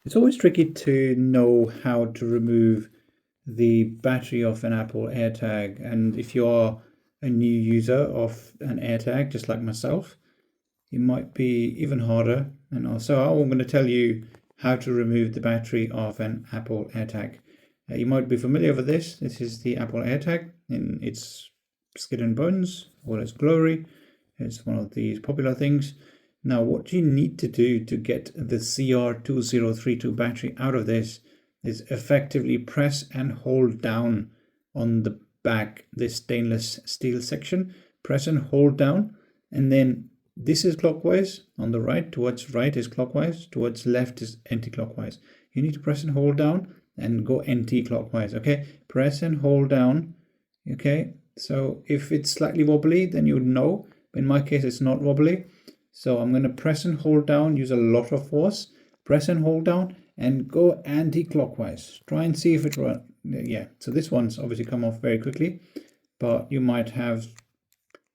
It's always tricky to know how to remove the battery of an Apple AirTag, and if you're a new user of an AirTag, just like myself, it might be even harder. And also, I'm going to tell you how to remove the battery of an Apple AirTag. You might be familiar with this. This is the Apple AirTag in its skin and bones, or its glory. It's one of these popular things. Now, what you need to do to get the CR2032 battery out of this is effectively press and hold down on the back, this stainless steel section. Press and hold down, and then this is clockwise. On the right, towards right is clockwise, towards left is anti-clockwise. You need to press and hold down and go anti-clockwise. Okay, press and hold down. Okay, so if it's slightly wobbly, then you would know. But in my case, it's not wobbly. So I'm going to press and hold down, use a lot of force, press and hold down, and go anti-clockwise. Try and see if it runs. Yeah, so this one's obviously come off very quickly, but you might have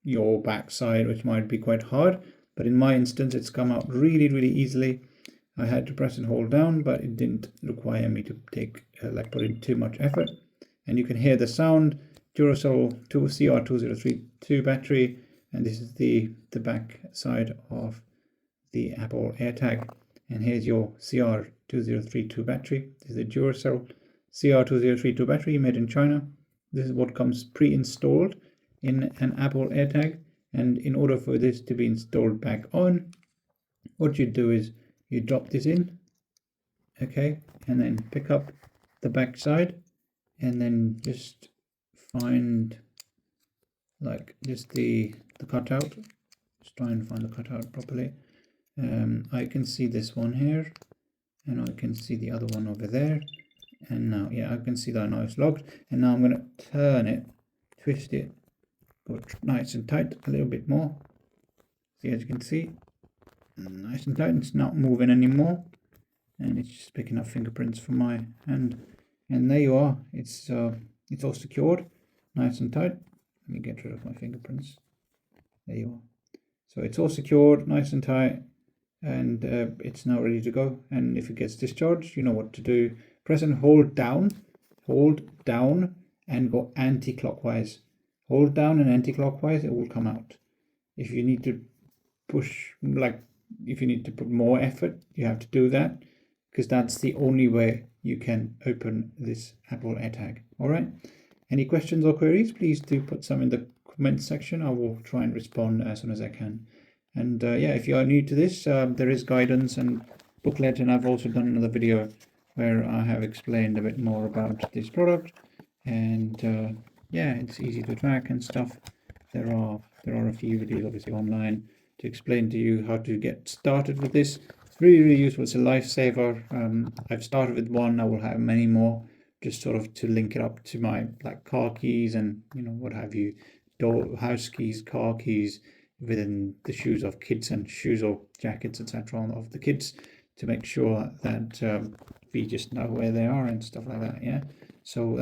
your backside, which might be quite hard. But in my instance, it's come out really, really easily. I had to press and hold down, but it didn't require me to put in too much effort. And you can hear the sound. Duracell CR2032 battery. And this is the back side of the Apple AirTag. And here's your CR2032 battery. This is the Duracell CR2032 battery made in China. This is what comes pre-installed in an Apple AirTag. And in order for this to be installed back on, what you do is you drop this in, okay, and then pick up the back side, and then just find like just the cutout. Just try and find the cutout properly. I can see this one here, and I can see the other one over there, and now, yeah, I can see that now it's locked. And now I'm going to turn it, twist it, go nice and tight, a little bit more. See, as you can see, nice and tight. It's not moving anymore, and it's just picking up fingerprints from my hand. And there you are. It's all secured, nice and tight. Let me get rid of my fingerprints. There you are. So it's all secured, nice and tight, and it's now ready to go. And if it gets discharged, you know what to do. Press and hold down, and go anti-clockwise. Hold down and anti-clockwise, it will come out. If you need to push, if you need to put more effort, you have to do that, because that's the only way you can open this Apple AirTag. All right. Any questions or queries, please do put some in the comment section. I will try and respond as soon as I can. And yeah, if you are new to this, there is guidance and booklet, and I've also done another video where I have explained a bit more about this product. And yeah, it's easy to track and stuff. There are a few videos obviously online to explain to you how to get started with this. It's really, really useful. It's a lifesaver. I've started with one. I will have many more, just sort of to link it up to my car keys and what have you, house keys, car keys, within the shoes of kids and shoes or jackets, etc. of the kids, to make sure that we just know where they are and stuff like that. Yeah. So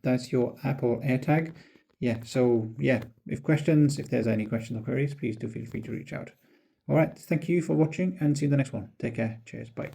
that's your Apple AirTag. Yeah. So yeah, if there's any questions or queries, please do feel free to reach out. All right. Thank you for watching, and see you in the next one. Take care. Cheers. Bye.